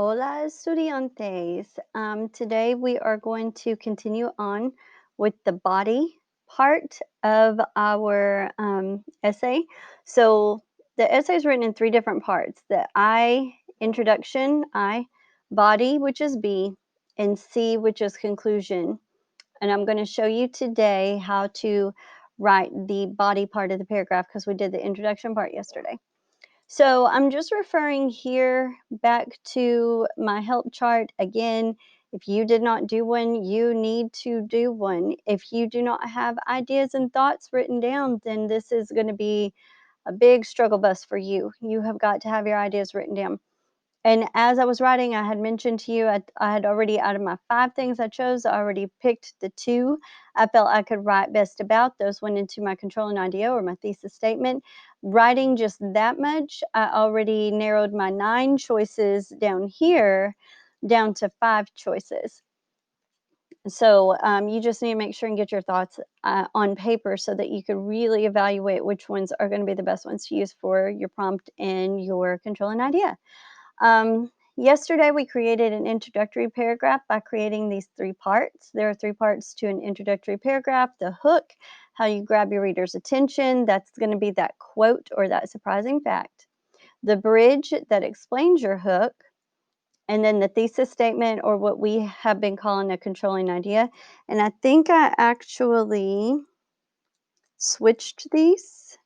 Hola, estudiantes. Today we are going to continue on with the body part of our essay. So the essay is written in three different parts: the I, introduction, I, body, which is B, and C, which is conclusion. And I'm going to show you today how to write the body part of the paragraph because we did the introduction part yesterday. So I'm just referring here back to my help chart again. If you did not do one, you need to do one. If you do not have ideas and thoughts written down, then this is going to be a big struggle bus for you. You have got to have your ideas written down. And as I was writing, I had mentioned to you, I had already, out of my 5 things I chose, I already picked the 2 I felt I could write best about. Those went into my controlling idea or my thesis statement. Writing just that much, I already narrowed my 9 choices down here down to 5 choices. So you just need to make sure and get your thoughts on paper so that you can really evaluate which ones are going to be the best ones to use for your prompt and your controlling idea. Yesterday, we created an introductory paragraph by creating these 3 parts. There are 3 parts to an introductory paragraph: the hook, how you grab your reader's attention. That's going to be that quote or that surprising fact. The bridge that explains your hook. And then the thesis statement, or what we have been calling a controlling idea. And I think I actually switched these.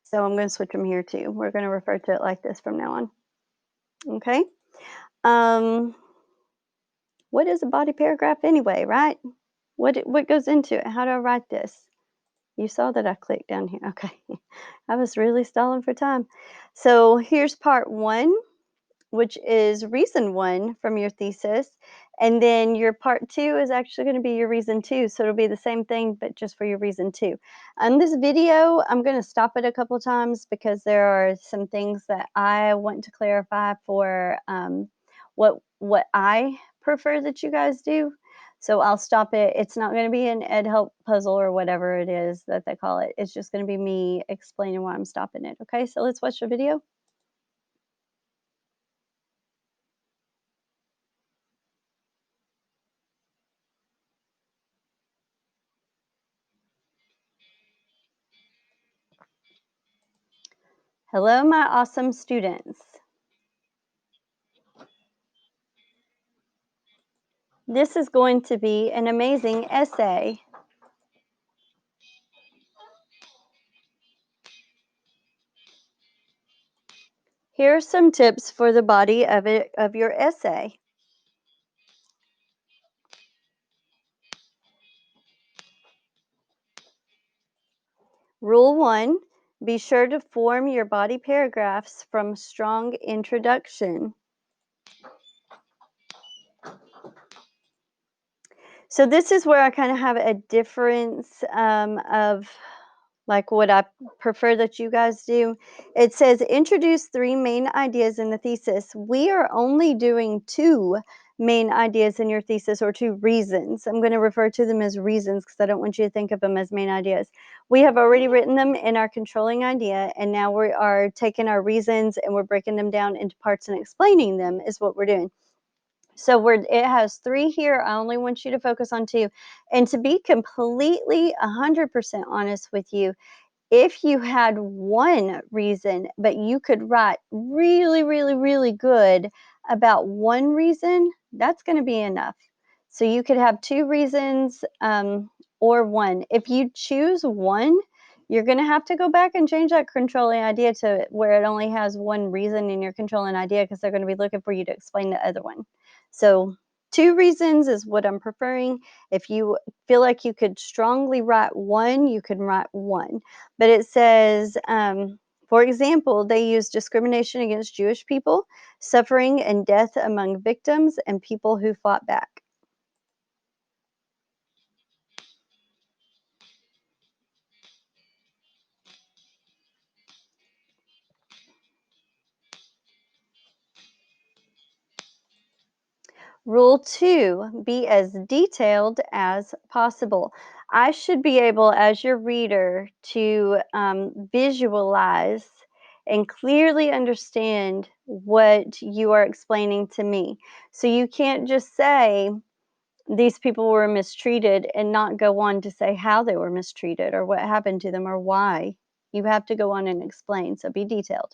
So I'm going to switch them here too. We're going to refer to it like this from now on. Okay. Um, what is a body paragraph anyway, right? What goes into it? How do I write this? You saw that I clicked down here. Okay. I was really stalling for time. So here's part 1, which is reason 1 from your thesis. And then your part 2 is actually going to be your reason 2. So it'll be the same thing, but just for your reason 2. On this video, I'm going to stop it a couple times because there are some things that I want to clarify for what I prefer that you guys do. So I'll stop it. It's not going to be an ed help puzzle or whatever it is that they call it. It's just going to be me explaining why I'm stopping it. Okay, so let's watch the video. Hello, my awesome students. This is going to be an amazing essay. Here are some tips for the body of your essay. Rule 1, be sure to form your body paragraphs from strong introduction. So this is where I kind of have a difference of like what I prefer that you guys do. It says introduce 3 main ideas in the thesis. We are only doing 2 main ideas in your thesis, or 2 reasons. I'm going to refer to them as reasons because I don't want you to think of them as main ideas. We have already written them in our controlling idea, and now we are taking our reasons and we're breaking them down into parts and explaining them is what we're doing. So it has 3 here. I only want you to focus on 2. And to be completely 100% honest with you, if you had 1 reason, but you could write really, really, really good about 1 reason, that's going to be enough. So you could have 2 reasons or 1. If you choose 1, you're going to have to go back and change that controlling idea to where it only has 1 reason in your controlling idea, because they're going to be looking for you to explain the other one. So 2 reasons is what I'm preferring. If you feel like you could strongly write 1, you can write 1. But it says, for example, they use discrimination against Jewish people, suffering and death among victims, and people who fought back. Rule 2, be as detailed as possible. I should be able, as your reader, to visualize and clearly understand what you are explaining to me. So you can't just say, these people were mistreated and not go on to say how they were mistreated or what happened to them or why. You have to go on and explain, so be detailed.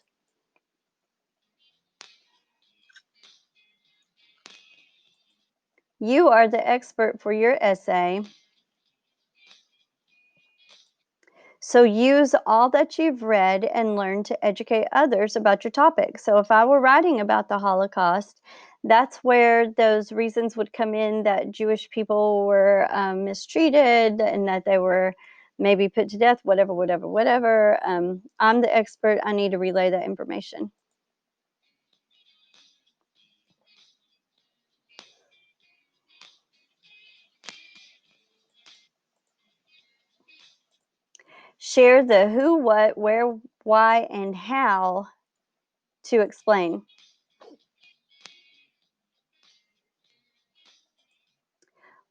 You are the expert for your essay, so use all that you've read and learned to educate others about your topic. So if I were writing about the Holocaust, that's where those reasons would come in, that Jewish people were mistreated and that they were maybe put to death, whatever, whatever, whatever. I'm the expert. I need to relay that information. Share the who, what, where, why, and how to explain.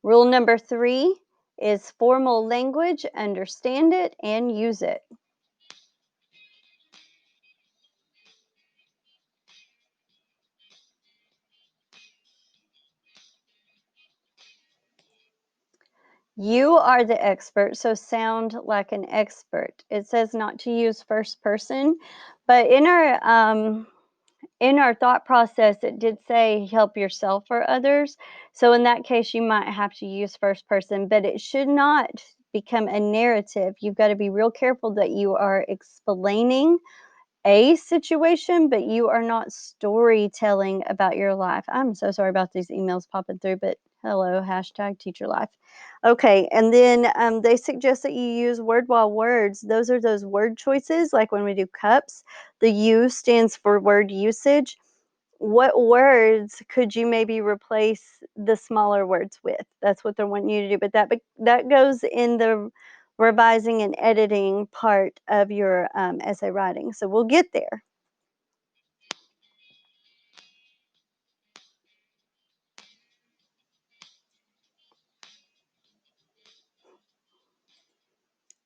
Rule number 3 is formal language, understand it and use it. You are the expert, so sound like an expert. It says not to use first person, but in our thought process, it did say help yourself or others. So in that case, you might have to use first person, but it should not become a narrative. You've got to be real careful that you are explaining a situation, but you are not storytelling about your life. I'm so sorry about these emails popping through, but hello, hashtag teacher life. Okay, and then they suggest that you use word while words. Those are those word choices, like when we do cups, the U stands for word usage. What words could you maybe replace the smaller words with? That's what they're wanting you to do, but that goes in the revising and editing part of your essay writing. So we'll get there.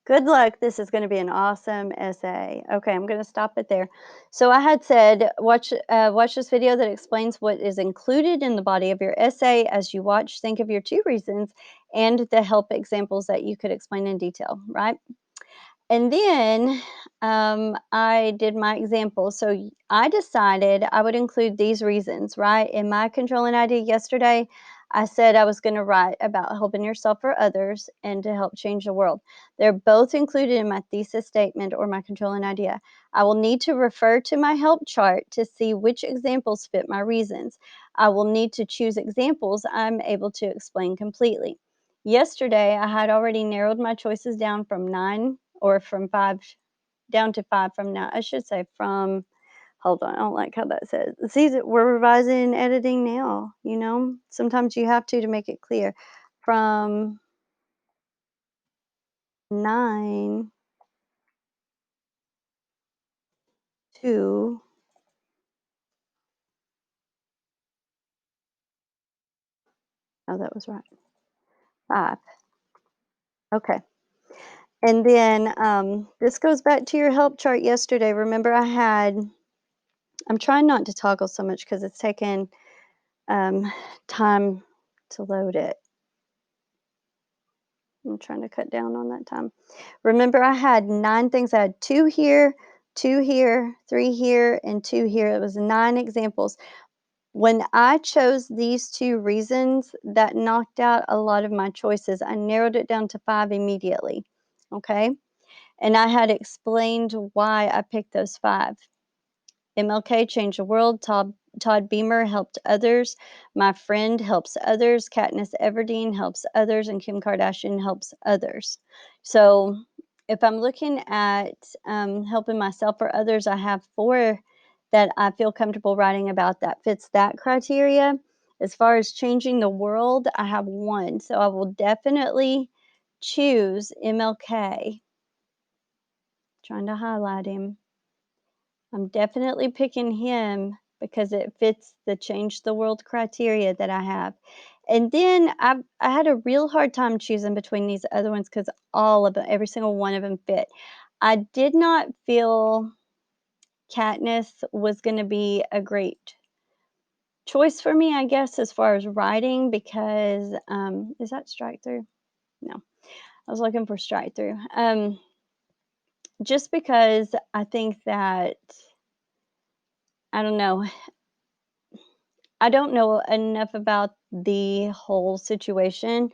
Good luck. This is going to be an awesome essay. Okay, I'm going to stop it there. So I had said watch this video that explains what is included in the body of your essay. As you watch, think of your 2 reasons and the help examples that you could explain in detail, right? And then I did my example. So I decided I would include these reasons, right? In my controlling idea yesterday, I said I was going to write about helping yourself or others and to help change the world. They're both included in my thesis statement or my controlling idea. I will need to refer to my help chart to see which examples fit my reasons. I will need to choose examples I'm able to explain completely. Yesterday, I had already narrowed my choices down from 9 or from 5 down to 5 from now. I should say from, hold on, I don't like how that says. See, that we're revising and editing now, you know? Sometimes you have to make it clear. From 9 to, oh, that was right, 5. Okay. And then this goes back to your help chart yesterday. Remember, I'm trying not to toggle so much because it's taken time to load it. I'm trying to cut down on that time. Remember, I had 9 things. I had 2 here, 2 here, 3 here, and 2 here. It was 9 examples. When I chose these 2 reasons, that knocked out a lot of my choices. I narrowed it down to 5 immediately. Okay. And I had explained why I picked those 5. MLK changed the world. Todd Beamer helped others. My friend helps others. Katniss Everdeen helps others. And Kim Kardashian helps others. So if I'm looking at helping myself or others, I have 4 that I feel comfortable writing about that fits that criteria. As far as changing the world, I have 1. So I will definitely choose MLK. Trying to highlight him. I'm definitely picking him because it fits the change the world criteria that I have. And then I had a real hard time choosing between these other ones because all of them, every single one of them fit. I did not feel Katniss was gonna be a great choice for me, I guess, as far as writing because, is that strike through? No, I was looking for strike through. Just because I think that I don't know, I don't know enough about the whole situation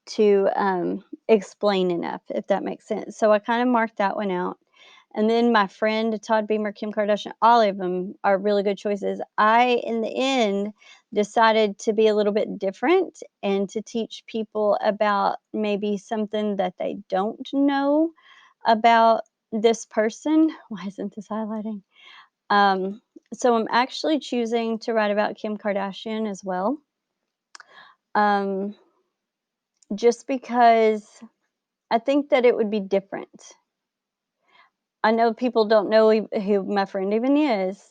to, explain enough, if that makes sense. So I kinda marked that one out. And then my friend Todd Beamer, Kim Kardashian, all of them are really good choices. I, in the end, decided to be a little bit different and to teach people about maybe something that they don't know about this person. Why isn't this highlighting? Um, so I'm actually choosing to write about Kim Kardashian as well. Um, just because I think that it would be different. I know people don't know who my friend even is,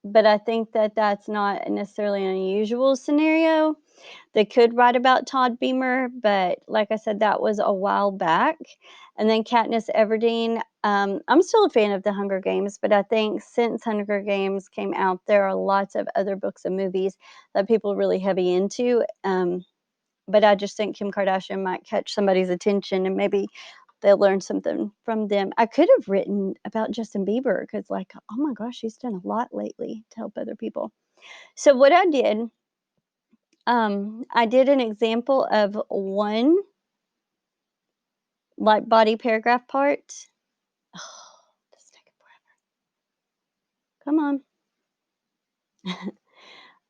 but I think that that's not necessarily an unusual scenario. They could write about Todd Beamer, but like I said, that was a while back. And then Katniss Everdeen, I'm still a fan of the Hunger Games, but I think since Hunger Games came out, there are lots of other books and movies that people are really heavy into. But I just think Kim Kardashian might catch somebody's attention and maybe they'll learn something from them. I could have written about Justin Bieber because, like, oh my gosh, he's done a lot lately to help other people. So what I did an example of one like body paragraph part. Oh, this is taking forever. Come on.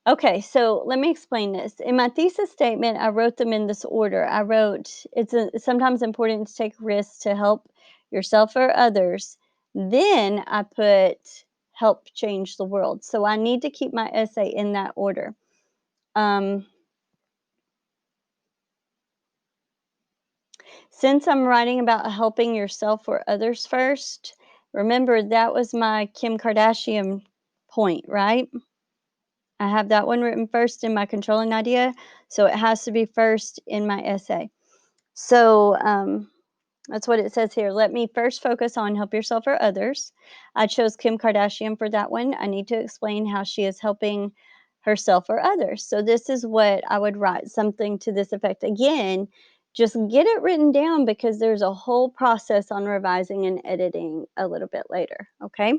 Okay, so let me explain this. In my thesis statement, I wrote them in this order. I wrote, sometimes important to take risks to help yourself or others. Then I put help change the world. So I need to keep my essay in that order. Um, since I'm writing about helping yourself or others first, remember that was my Kim Kardashian point, right? I have that one written first in my controlling idea, so it has to be first in my essay. So that's what it says here. Let me first focus on help yourself or others. I chose Kim Kardashian for that one. I need to explain how she is helping herself or others. So this is what I would write, something to this effect. Again, just get it written down because there's a whole process on revising and editing a little bit later. Okay.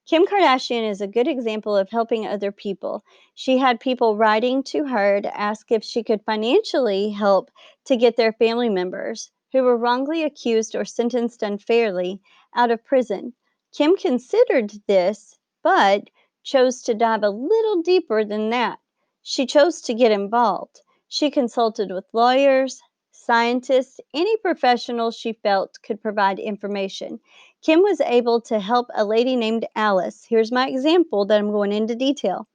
Kim Kardashian is a good example of helping other people. She had people writing to her to ask if she could financially help to get their family members who were wrongly accused or sentenced unfairly out of prison. Kim considered this, but chose to dive a little deeper than that. She chose to get involved. She consulted with lawyers, scientists, any professional she felt could provide information. Kim was able to help a lady named Alice. Here's my example that I'm going into detail.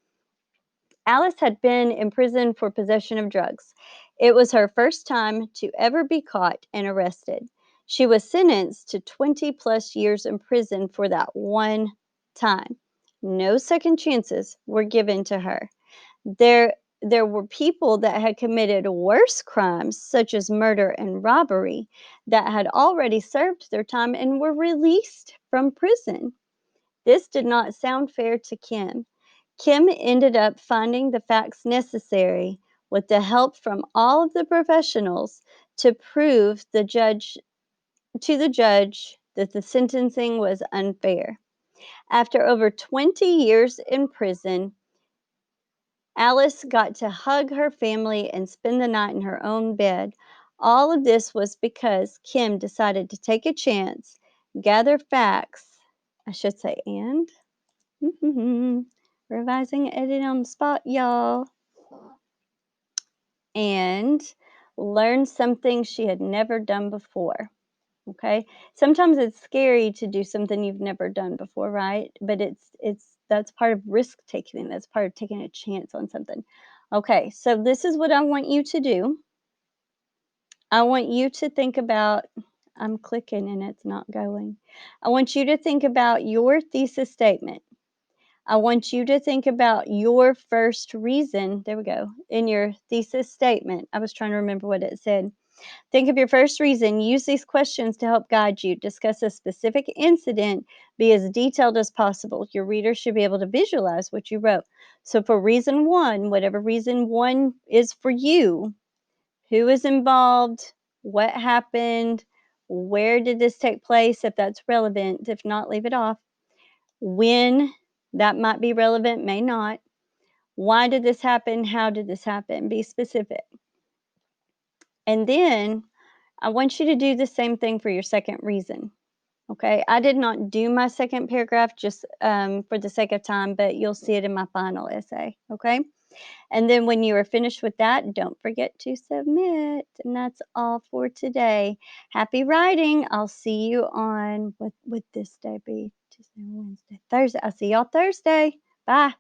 Alice had been in prison for possession of drugs. It was her first time to ever be caught and arrested. She was sentenced to 20 plus years in prison for that one time. No second chances were given to her. There there were people that had committed worse crimes such as murder and robbery that had already served their time and were released from prison. This did not sound fair to Kim. Kim ended up finding the facts necessary with the help from all of the professionals to prove the judge that the sentencing was unfair. After over 20 years in prison, Alice got to hug her family and spend the night in her own bed. All of this was because Kim decided to take a chance, gather facts, I should say, and revising, editing on the spot, y'all, and learn something she had never done before. Okay. Sometimes it's scary to do something you've never done before, right? But it's that's part of risk taking. That's part of taking a chance on something. Okay, so this is what I want you to do. I want you to think about I'm clicking and it's not going. I want you to think about your thesis statement. I want you to think about your first reason. There we go. In your thesis statement. I was trying to remember what it said. Think of your first reason. Use these questions to help guide you. Discuss a specific incident. Be as detailed as possible. Your reader should be able to visualize what you wrote. So, for reason one, whatever reason one is for you, who is involved? What happened? Where did this take place? If that's relevant. If not, leave it off. When? That might be relevant, may not. Why did this happen? How did this happen? Be specific. And then I want you to do the same thing for your second reason. Okay. I did not do my second paragraph just for the sake of time, but you'll see it in my final essay. Okay. And then when you are finished with that, don't forget to submit. And that's all for today. Happy writing. I'll see you on what would this day be? Tuesday, Wednesday, Thursday. I'll see y'all Thursday. Bye.